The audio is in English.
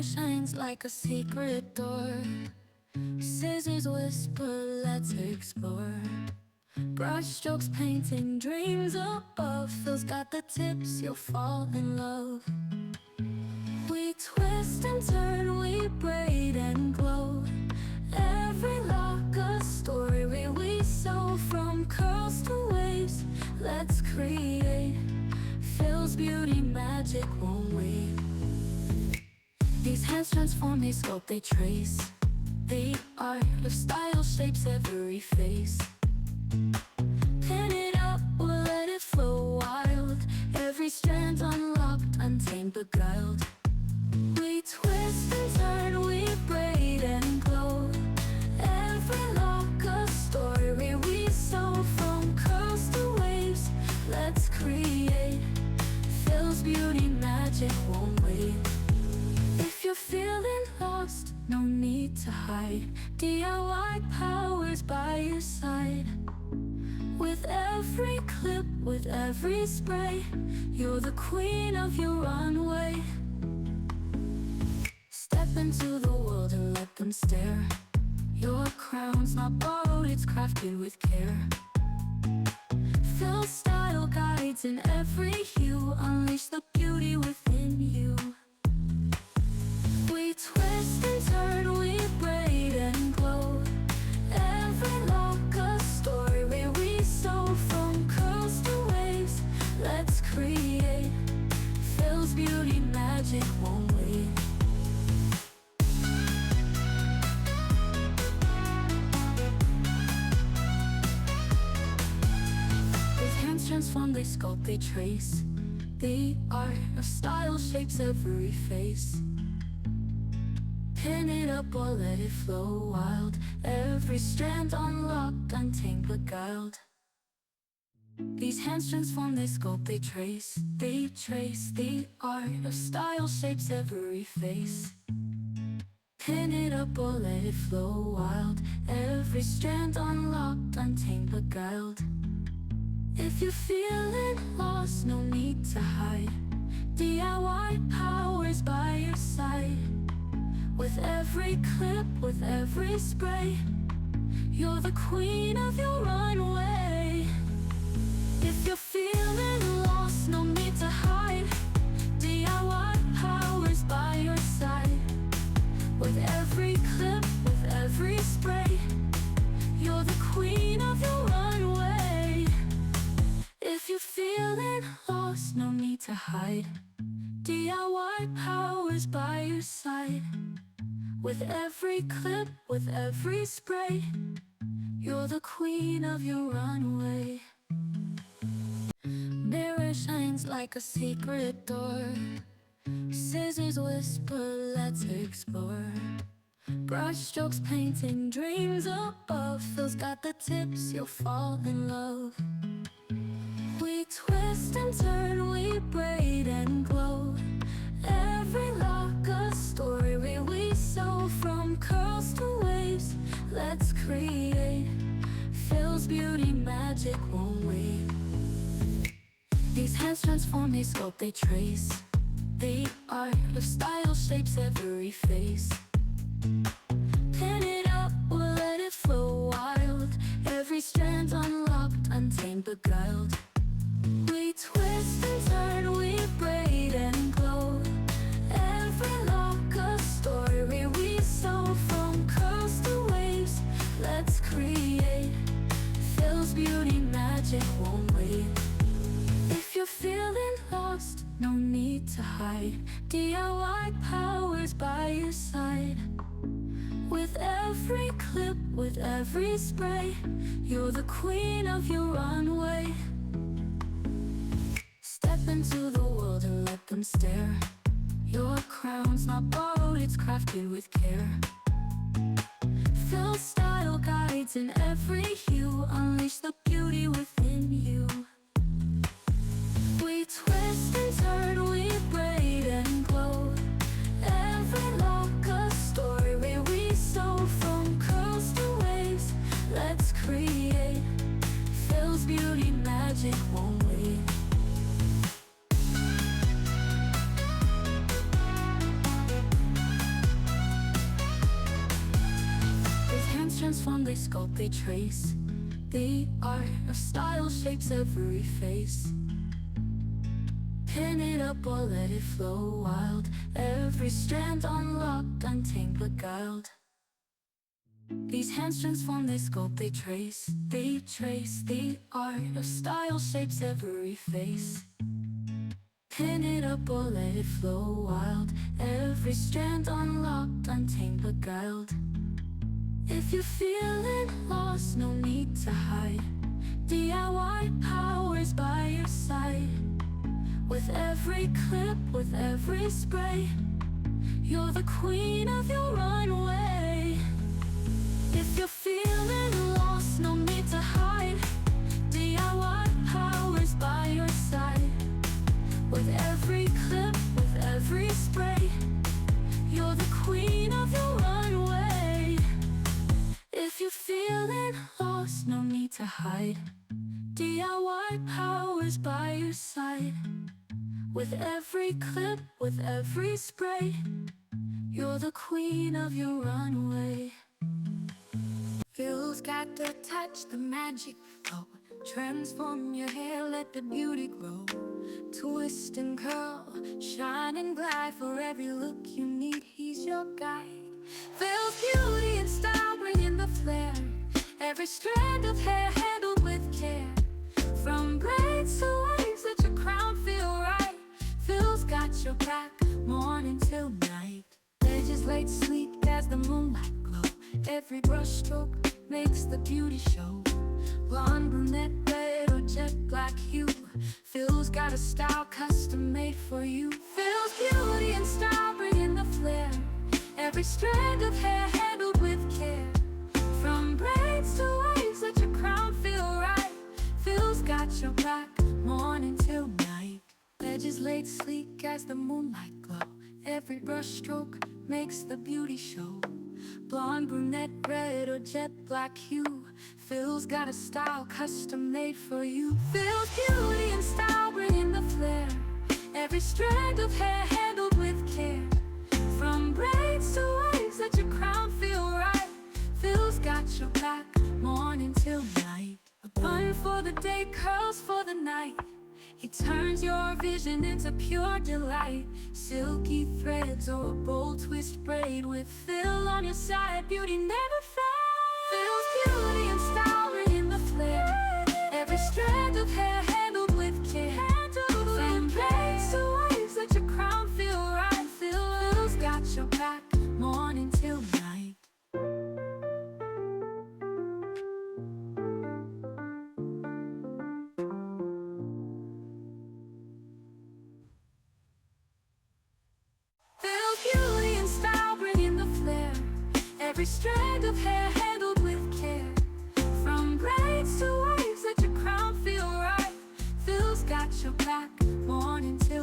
Mirror shines like a secret door. Scissors whisper, let's explore. Brush strokes painting dreams above. Phil's got the tips, you'll fall in love. We twist and turn, we braid and glow. Every lock a story we sew. From curls to waves, let's create. Phil's beauty magic, won't we? These hands transform, they sculpt, they trace. The art of style shapes every face. Pin it up or let it flow wild. Every strand unlocked, untamed, beguiled. We twist and turn, we braid and glow. Every lock a story we sew. From curls to waves, let's create. Phil's beauty magic won't wait. If you're feeling lost, no need to hide. DIY powers by your side. With every clip, with every spray, you're the queen of your runway. Step into the world and let them stare. Your crown's not borrowed, it's crafted with care. Phil style guides in every hue. Unleash the beauty within you. We twist and turn, we braid and glow. Every lock a story we sew. From curls to waves, let's create. Phil's beauty magic won't wait. His hands transform, they sculpt, they trace. The art of style shapes every face. Pin it up or let it flow wild. Every strand unlocked, untamed, beguiled. These hands transform, they sculpt, they trace. They trace. The art of style shapes every face. Pin it up or let it flow wild. Every strand unlocked, untamed, beguiled. If you're feeling lost, no need to hide. DIY powers by your side. With every clip, with every spray, you're the queen of your runway. If you're feeling lost, no need to hide. DIY powers by your side. With every clip, with every spray, you're the queen of your runway. If you're feeling lost, no need to hide. DIY powers by your side. With every clip, with every spray, you're the queen of your runway. Mirror shines like a secret door. Scissors whisper, let's explore. Brush strokes painting dreams above. Phil's got the tips, you'll fall in love. We twist and turn, we braid and glow. Every lock a story we sew. From curls to waves, let's create. Phil's beauty magic won't wait. These hands transform, they sculpt, they trace. The art of style shapes every face. Pin it up or let it flow wild. Every strand unlocked, untamed, beguiled. We twist and turn, we braid and glow. Every lock a story we sew. From curls to waves, let's create. Phil's beauty magic won't wait. If you're feeling lost, no need to hide. DIY powers by your side. With every clip, with every spray, you're the queen of your runway. Step into the world and let them stare. Your crown's not borrowed, it's crafted with care. Phil style guides in every hue. Unleash the beauty within you. We twist and turn, we braid and glow. Every lock a story we sew. From curls to waves, let's create. Phil's beauty magic won't wait. transform, they sculpt, they trace. The art of style shapes every face. Pin it up or let it flow wild. Every strand unlocked, untamed, beguiled. These hands transform, they sculpt, they trace. They trace. The art of style shapes every face. Pin it up or let it flow wild. Every strand unlocked, untamed, beguiled. If you're feeling lost, no need to hide. DIY power's by your side. With every clip, with every spray, you're the queen of your runway. If you're feeling lost, no need to hide. DIY power's by your side. With every clip, with every spray, you're the queen of your runway. If you're feeling lost, no need to hide. DIY power's by your side. With every clip, with every spray, you're the queen of your runway. Feels got to touch the magic flow. Transform your hair, let the beauty grow. Twist and curl, shine and glide. For every look you need, he's your guide. Feels beauty and style, bringing the flair. Every strand of hair handled with care. From braids to waves, let your crown feel right. Phil's got your back, morning till night. Edges laid sleek as the moonlight glow. Every brush stroke makes the beauty show. Blonde, brunette, red, or jet black hue. Phil's got a style custom made for you. Phil's beauty and style, bringing the flair. Every strand of hair handled with care. From braids to waves, let your crown feel right. Phil's got your back, morning till night. Edges laid sleek as the moonlight glow. Every brush stroke makes the beauty show. Blonde, brunette, red, or jet black hue. Phil's got a style custom made for you. Phil's beauty and style, bringing the flair. Every strand of hair handled with care. From braids to waves, let your crown feel right. Phil's got your back, morning till night. A bun for the day, curls for the night. He turns your vision into pure delight. Silky threads or a bold twist braid. With Phil on your side, beauty never fades. Phil's beauty and style, bringing the flair. Every strand of hair handled with care. From braids to waves, let your crown feel right. Phil's got your back, morning till night. Beauty and style, bringing the flair. Every strand of hair handled with care. From braids to waves, let your crown feel right. Phil's got your back, morning till